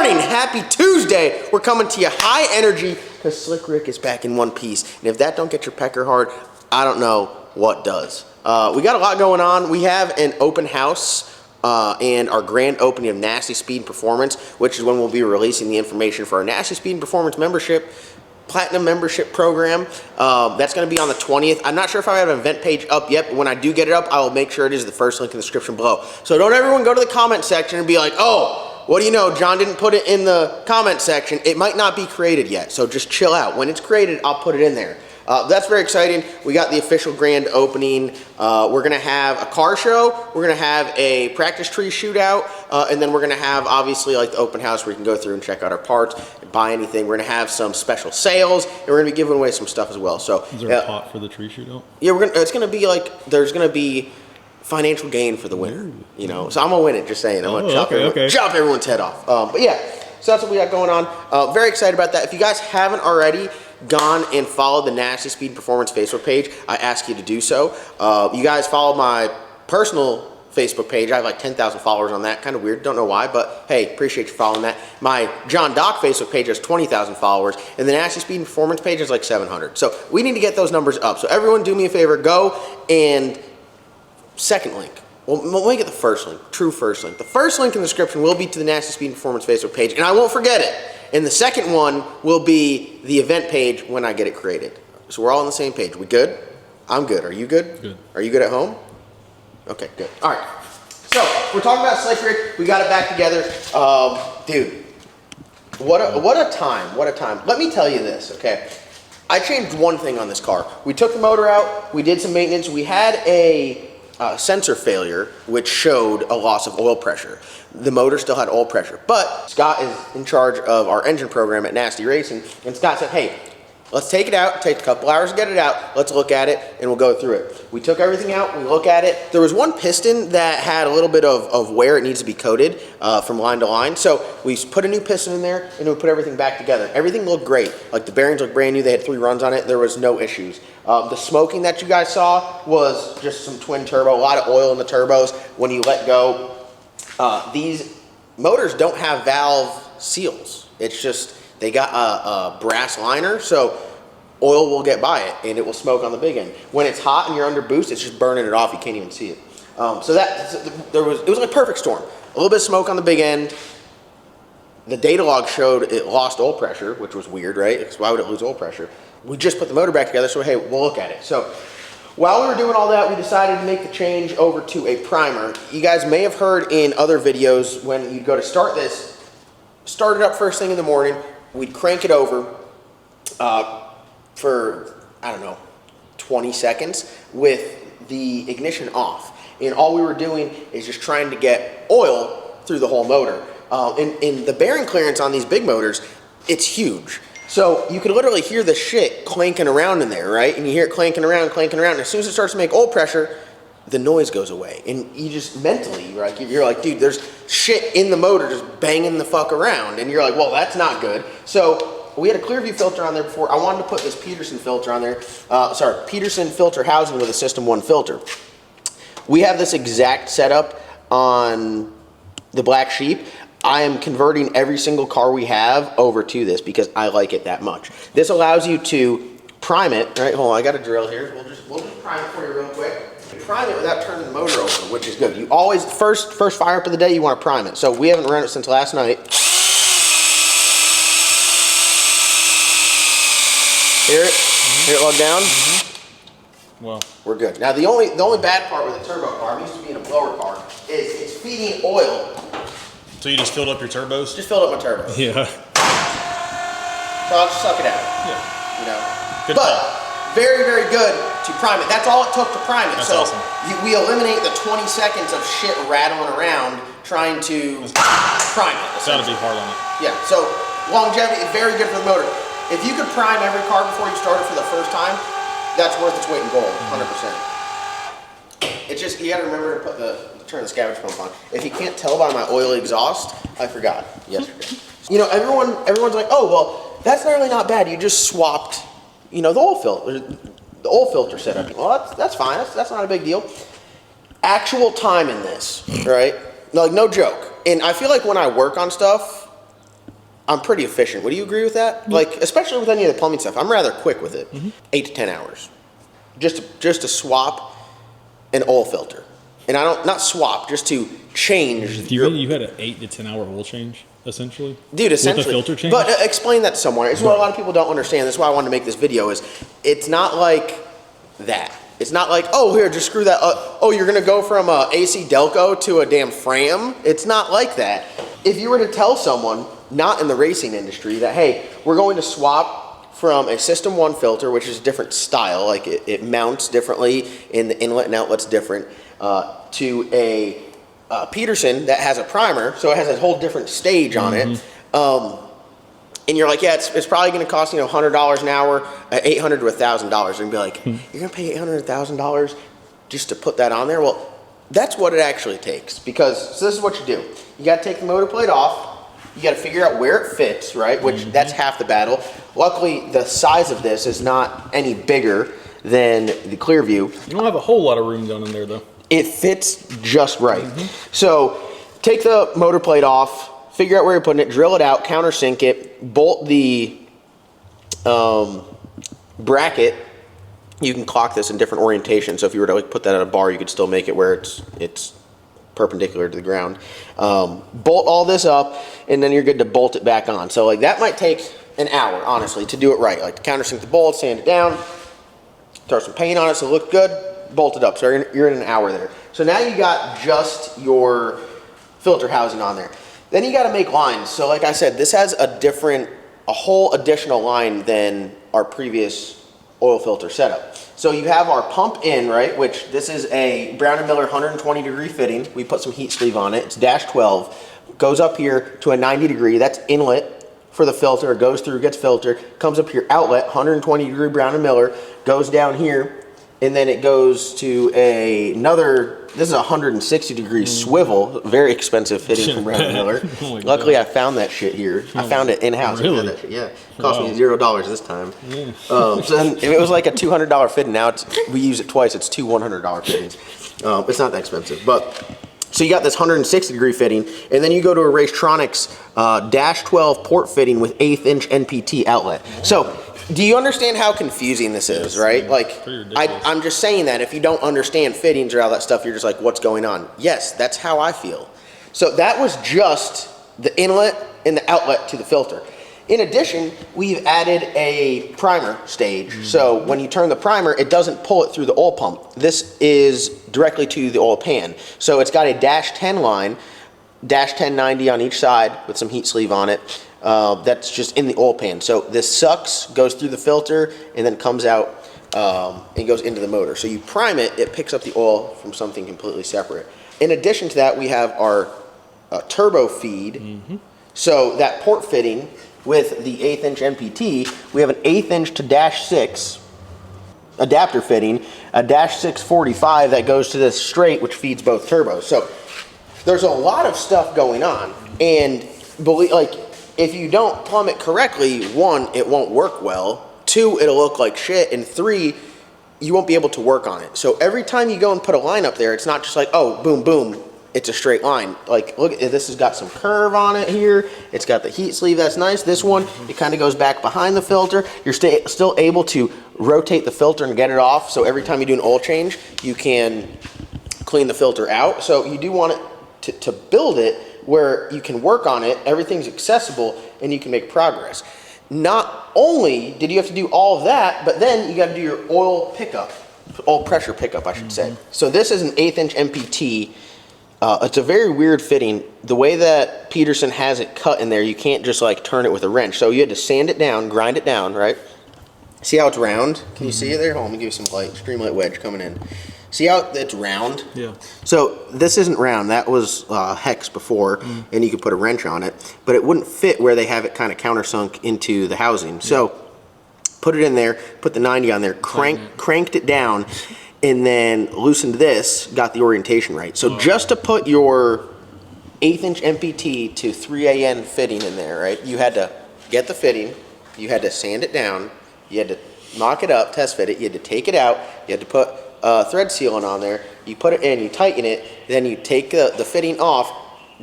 morning, happy Tuesday. We're coming to you high energy because Slick Rick is back in one piece. And if that don't get your pecker hard, I don't know what does. We got a lot going on. We have an open house and our grand opening of Nasty Speed and Performance, which is when we'll be releasing the information for our Nasty Speed and Performance membership, Platinum membership program. That's going to be on the 20th. I'm not sure if I have an event page up yet, but when I do get it up, I will make sure it is the first link in the description below. So don't everyone go to the comment section and be like, oh, what do you know, John didn't put it in the comment section. It might not be created yet, so just chill out. When it's created, I'll put it in there. That's very exciting. We got the official grand opening. We're gonna have a car show. We're gonna have a practice tree shootout. And then we're gonna have, obviously, like the open house where you can go through and check out our parts and buy anything. We're gonna have some special sales, and we're gonna be giving away some stuff as well. So, is there a pot for the tree shootout? Yeah, it's gonna be like, there's gonna be financial gain for the winner, you know? So I'm gonna win it, just saying. I'm gonna chop everyone's head off. But yeah, so that's what we got going on. Very excited about that. If you guys haven't already gone and followed the Nasty Speed Performance Facebook page, I ask you to do so. You guys follow my personal Facebook page. I have like 10,000 followers on that. Kind of weird, don't know why, but hey, appreciate you following that. My John Doc Facebook page has 20,000 followers, and the Nasty Speed and Performance page is like 700. So we need to get those numbers up. So everyone do me a favor, go and second link. Well, let me get the first link, true first link. The first link in the description will be to the Nasty Speed and Performance Facebook page, and I won't forget it. And the second one will be the event page when I get it created. So we're all on the same page. We good? I'm good. Are you good? Good. Are you good at home? Okay, good. All right. So we're talking about Slick Rick. We got it back together. Dude, what a time. What a time. Let me tell you this, okay? I changed one thing on this car. We took the motor out. We did some maintenance. We had a sensor failure, which showed a loss of oil pressure. The motor still had oil pressure, but Scott is in charge of our engine program at Nasty Racing, and Scott said, hey, let's take it out. It takes a couple hours to get it out. Let's look at it, and we'll go through it. We took everything out. We look at it. There was one piston that had a little bit of wear. It needs to be coated from line to line. So we put a new piston in there, and we put everything back together. Everything looked great. Like the bearings looked brand new. They had 3 runs on it. There was no issues. The smoking that you guys saw was just some twin turbo, a lot of oil in the turbos. When you let go, these motors don't have valve seals. It's just, they got a brass liner, so oil will get by it and it will smoke on the big end. When it's hot and you're under boost, it's just burning it off. You can't even see it. So it was like a perfect storm. A little bit of smoke on the big end. The data log showed it lost oil pressure, which was weird, right? Because why would it lose oil pressure? We just put the motor back together, so hey, we'll look at it. So while we were doing all that, we decided to make the change over to a primer. You guys may have heard in other videos when you go to start this, start it up first thing in the morning, we'd crank it over for, I don't know, 20 seconds with the ignition off. And all we were doing is just trying to get oil through the whole motor. And the bearing clearance on these big motors, it's huge. So you can literally hear the shit clanking around in there, right? And you hear it clanking around, and as soon as it starts to make oil pressure, the noise goes away. And you just mentally, you're like, dude, there's shit in the motor just banging the fuck around. And you're like, well, that's not good. So we had a Clearview filter on there before. I wanted to put this Peterson filter on there. Peterson filter housing with a System 1 filter. We have this exact setup on the Black Sheep. I am converting every single car we have over to this because I like it that much. This allows you to prime it. All right, hold on, I got a drill here. We'll just prime it for you real quick. Prime it without turning the motor over, which is good. You always, first fire up of the day, you want to prime it. So we haven't run it since last night. Hear it? Hear it lug down? Well, we're good. Now the only bad part with a turbo car, I'm used to being a blower car, is it's feeding oil. so you just filled up your turbos? Just filled up my turbo. Yeah. So I'll just suck it out. Yeah. You know. Good but call. very, very good to prime it. That's all it took to prime it. That's so awesome. we eliminate the 20 seconds of shit rattling around trying to prime it. It's got to be hard on it. Yeah. So longevity, very good for the motor. If you could prime every car before you start it for the first time, that's worth its weight in gold, 100%. It's just, you gotta remember to put turn the scavenge pump on. If you can't tell by my oily exhaust, I forgot yesterday. You know, everyone's like, oh, well, that's really not bad. You just swapped, you know, the oil filter setup. Well, that's fine. That's not a big deal. Actual time in this, right? Like, no joke. And I feel like when I work on stuff, I'm pretty efficient. Would you agree with that? Like, especially with any of the plumbing stuff, I'm rather quick with it. 8 to 10 hours. Just to swap an oil filter. And not swap, just to change. You had an 8 to 10 hour oil change, essentially? Dude, essentially. With a filter change? But explain that to someone. It's what a lot of people don't understand. That's why I wanted to make this video is, it's not like that. It's not like, oh, here, just screw that up. Oh, you're going to go from a AC Delco to a damn Fram? It's not like that. If you were to tell someone, not in the racing industry, that, hey, we're going to swap from a System 1 filter, which is a different style, like it mounts differently, and the inlet and outlet's different, to a Peterson that has a primer, so it has a whole different stage on it. And you're like, yeah, it's probably going to cost, $100 an hour, $800 to $1,000. And be like, you're going to pay $800, $1,000 just to put that on there? Well, that's what it actually takes. Because, so this is what you do. You got to take the motor plate off. You got to figure out where it fits, right? Which, that's half the battle. Luckily, the size of this is not any bigger than the Clearview. You don't have a whole lot of room down in there, though. It fits just right. So, take the motor plate off, figure out where you're putting it, drill it out, countersink it, bolt the bracket. You can clock this in different orientations. So if you were to like put that on a bar, you could still make it where it's perpendicular to the ground. Bolt all this up, and then you're good to bolt it back on. So like that might take an hour, honestly, to do it right. Like to countersink the bolt, sand it down, throw some paint on it so it looks good, bolt it up. So you're in an hour there. So now you got just your filter housing on there. Then you got to make lines. So like I said, this has a whole additional line than our previous oil filter setup. So you have our pump in, right, which this is a Brown & Miller 120 degree fitting. We put some heat sleeve on it. It's dash 12. Goes up here to a 90 degree. That's inlet for the filter. It goes through, gets filtered. Comes up here, outlet, 120 degree Brown & Miller. Goes down here, and then it goes to another. This is a 160 degree swivel, very expensive fitting from Brown & Miller. Luckily, I found that shit here. I found it in-house. Really? Yeah. It cost me $0 this time. Yeah. So then, if it was like a $200 fitting, now we use it twice. It's two $100 fittings. It's not that expensive. But so you got this 160 degree fitting, and then you go to a Racetronics dash 12 port fitting with 1/8 inch NPT outlet. So do you understand how confusing this is, right? Like, I'm just saying that if you don't understand fittings or all that stuff, you're just like, what's going on? Yes, that's how I feel. So that was just the inlet and the outlet to the filter. In addition, we've added a primer stage. So when you turn the primer, it doesn't pull it through the oil pump. This is directly to the oil pan. So it's got a dash 10 line, dash 1090 on each side with some heat sleeve on it. That's just in the oil pan. So this sucks, goes through the filter, and then comes out and goes into the motor. So you prime it, it picks up the oil from something completely separate. In addition to that, we have our turbo feed. So that port fitting with the 1/8 inch NPT, we have an 1/8 inch to dash 6 adapter fitting, a dash 645 that goes to this straight, which feeds both turbos. So there's a lot of stuff going on, and if you don't plumb it correctly, 1, it won't work well, 2, it'll look like shit, and 3, you won't be able to work on it. So every time you go and put a line up there, it's not just like, oh, boom, boom, it's a straight line. Like, look, this has got some curve on it here. It's got the heat sleeve, that's nice. This one, it kind of goes back behind the filter. You're still able to rotate the filter and get it off, so every time you do an oil change, you can clean the filter out. So you do want it to build it where you can work on it, everything's accessible, and you can make progress. Not only did you have to do all of that, but then you got to do your oil pickup, oil pressure pickup, I should say. So this is an 1/8 inch MPT. It's a very weird fitting. The way that Peterson has it cut in there, you can't just like turn it with a wrench. So you had to sand it down, grind it down, right? See how it's round? Can you see it there? Hold on, let me give you some light, extreme light wedge coming in. See how it's round? Yeah. So this isn't round. That was hex before, and you could put a wrench on it, but it wouldn't fit where they have it kind of countersunk into the housing. So put it in there, put the 90 on there, cranked it down, and then loosened this, got the orientation right. So just to put your 1/8 inch MPT to 3AN fitting in there, right? You had to get the fitting, you had to sand it down, you had to mock it up, test fit it, you had to take it out, you had to put thread sealant on there, you put it in, you tighten it, then you take the fitting off,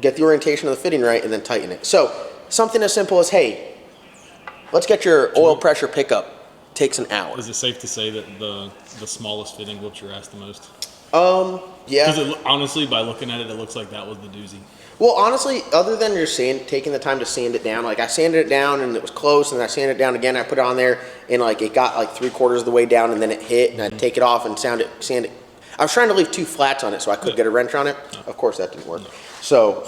get the orientation of the fitting right, and then tighten it. So something as simple as, hey, let's get your oil pressure pickup. Takes an hour. Is it safe to say that the smallest fitting whooped your ass the most? Yeah. Because honestly, by looking at it, it looks like that was the doozy. Well, honestly, other than taking the time to sand it down, like I sanded it down and it was close, and I sanded it down again. I put it on there, and like it got like 3/4 of the way down, and then it hit, and I'd take it off and sand it. I was trying to leave 2 flats on it so I could get a wrench on it. Of course, that didn't work. So,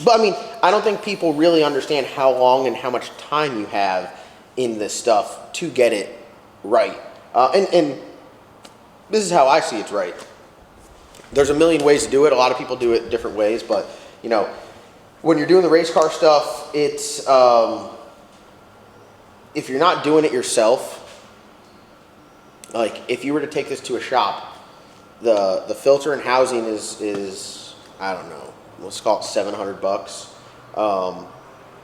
but I mean, I don't think people really understand how long and how much time you have in this stuff to get it right. And this is how I see it's right. There's a million ways to do it. A lot of people do it different ways, but you know, when you're doing the race car stuff, it's if you're not doing it yourself, like if you were to take this to a shop, the filter and housing is I don't know, let's call it $700.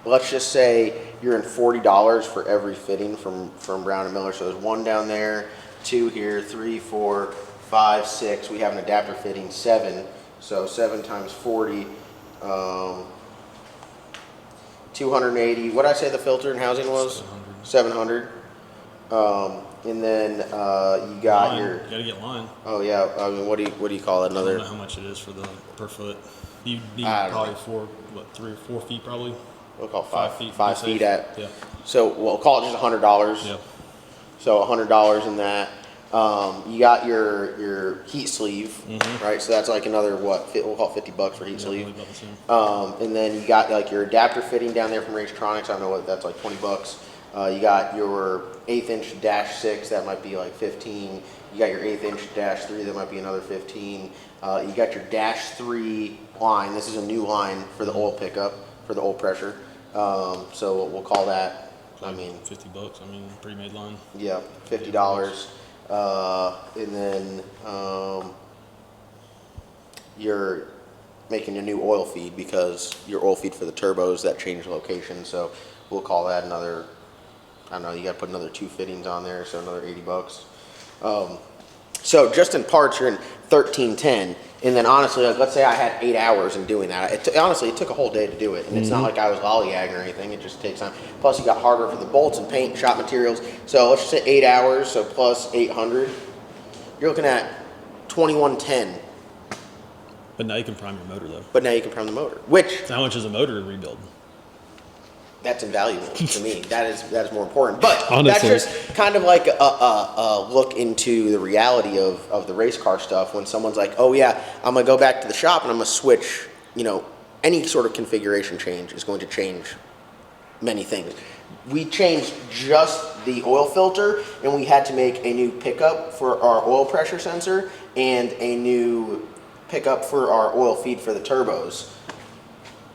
Let's just say you're in $40 for every fitting from Brown & Miller. So there's 1 down there, 2 here, 3, 4, 5, 6. We have an adapter fitting, 7. So 7 times 40, 280. What did I say the filter and housing was? 700. And then you got line. your. You gotta get line. Oh yeah. I mean, what do you call it? I don't know how much it is for the per foot. You need probably 3 or 4 feet probably. We'll call it 5 feet. 5 feet at. Yeah. So we'll call it just $100. Yeah. So $100 in that. You got your heat sleeve, right? So that's like another we'll call it $50 for heat sleeve. About the same. And then you got like your adapter fitting down there from Racetronics. I don't know what that's like, $20. You got your 1/8 inch -6, that might be like 15. You got your 1/8 inch -3, that might be another 15. You got your -3 line. This is a new line for the oil pickup, for the oil pressure. So we'll call that, I mean, $50. I mean, pre-made line. yeah, $50. And then you're making a new oil feed because your oil feed for the turbos that changed location. So we'll call that another, I don't know, you got to put another 2 fittings on there, so another $80. So just in parts, you're in $13.10. And then honestly, like, let's say I had 8 hours in doing that. Honestly, it took a whole day to do it. And it's not like I was lollygagging or anything. It just takes time. Plus, you got hardware for the bolts and paint, shop materials. So let's just say 8 hours, so plus 800. You're looking at $21.10. But now you can prime your motor though. But now you can prime the motor, which So how much is a motor to rebuild? that's invaluable to me. That is more important. But Honestly. that's just kind of like a look into the reality of the race car stuff. When someone's like, oh yeah, I'm gonna go back to the shop and I'm gonna switch, you know, any sort of configuration change is going to change many things. We changed just the oil filter, and we had to make a new pickup for our oil pressure sensor and a new pickup for our oil feed for the turbos.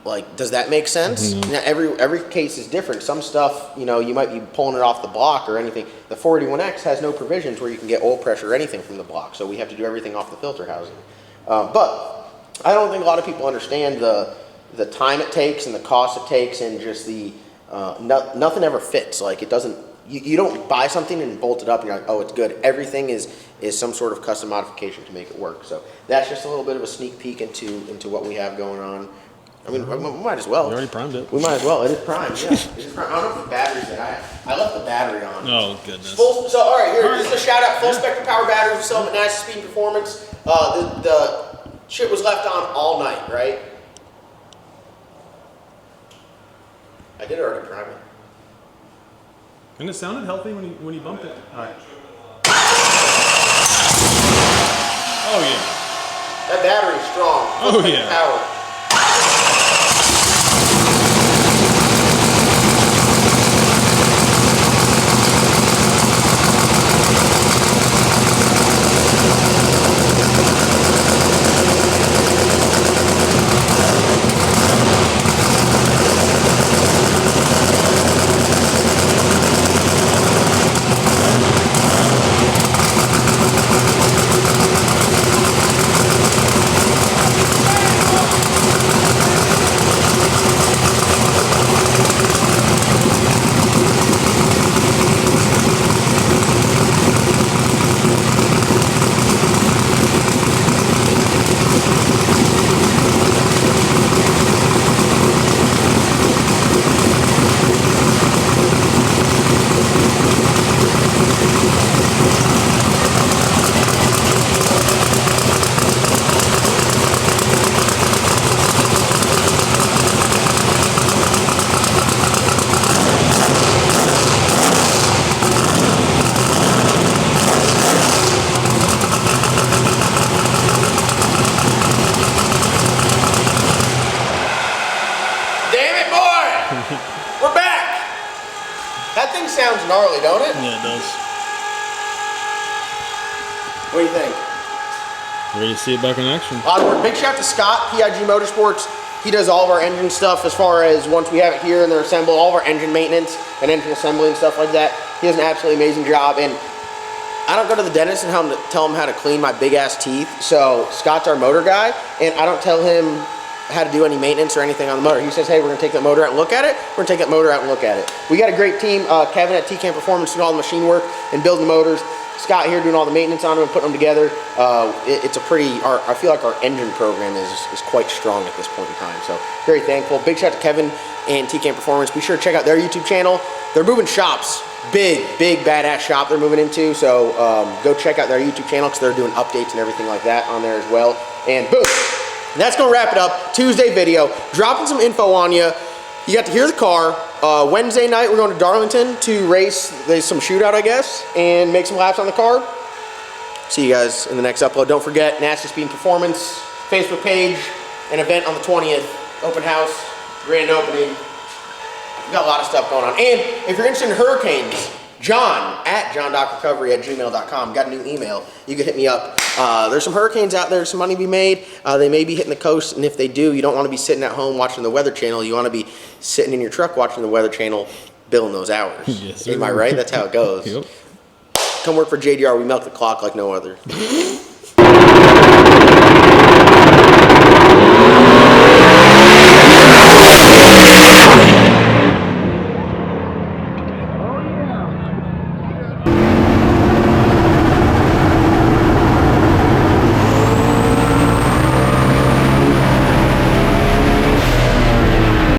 Like, does that make sense? Mm-hmm. Now, every case is different. Some stuff, you know, you might be pulling it off the block or anything. The 481X has no provisions where you can get oil pressure or anything from the block, so we have to do everything off the filter housing. But I don't think a lot of people understand the time it takes and the cost it takes, and just the nothing ever fits. Like, it doesn't. You don't buy something and bolt it up and you're like, oh, it's good. Everything is some sort of custom modification to make it work. So that's just a little bit of a sneak peek into what we have going on. I mean, we might as well. You already primed it. We might as well. It is primed, yeah. It is primed. I don't know if the battery's in. I left the battery on. Oh, goodness. So, all right, here, this is a shout out. Full spectrum power batteries. We sell them at Nice Speed and Performance. The shit was left on all night, right? I did already prime it. And it sounded healthy when you bumped it. All right. Oh, yeah. That battery's strong. Full spectrum power. We're back! That thing sounds gnarly, don't it? Yeah, it does. What do you think? Ready to see it back in action. Big shout out to Scott, PIG Motorsports. He does all of our engine stuff as far as once we have it here and they're assembled, all of our engine maintenance and engine assembly and stuff like that. He does an absolutely amazing job. And I don't go to the dentist and tell him how to clean my big ass teeth. So Scott's our motor guy, and I don't tell him how to do any maintenance or anything on the motor. He says, hey, we're gonna take that motor out and look at it. We're gonna take that motor out and look at it. We got a great team. Kevin at TCAM Performance doing all the machine work and building the motors. Scott here doing all the maintenance on them and putting them together. It's a pretty, I feel like our engine program is quite strong at this point in time. So very thankful. Big shout out to Kevin and TCAM Performance. Be sure to check out their YouTube channel. They're moving shops. Big badass shop they're moving into. So go check out their YouTube channel because they're doing updates and everything like that on there as well. And boom, that's gonna wrap it up. Tuesday video, dropping some info on you. You got to hear the car. Wednesday night, we're going to Darlington to race. There's some shootout, I guess, and make some laps on the car. See you guys in the next upload. Don't forget, Nasty Speed and Performance, Facebook page, an event on the 20th, open house, grand opening. We got a lot of stuff going on. And if you're interested in hurricanes, John at john.recovery@gmail.com. Got a new email. You can hit me up. There's some hurricanes out there, some money to be made. They may be hitting the coast, and if they do, you don't want to be sitting at home watching the Weather Channel. You want to be sitting in your truck watching the Weather Channel, billing those hours. Yes, sir. Am I right? That's how it goes. Yep. Come work for JDR. We milk the clock like no other.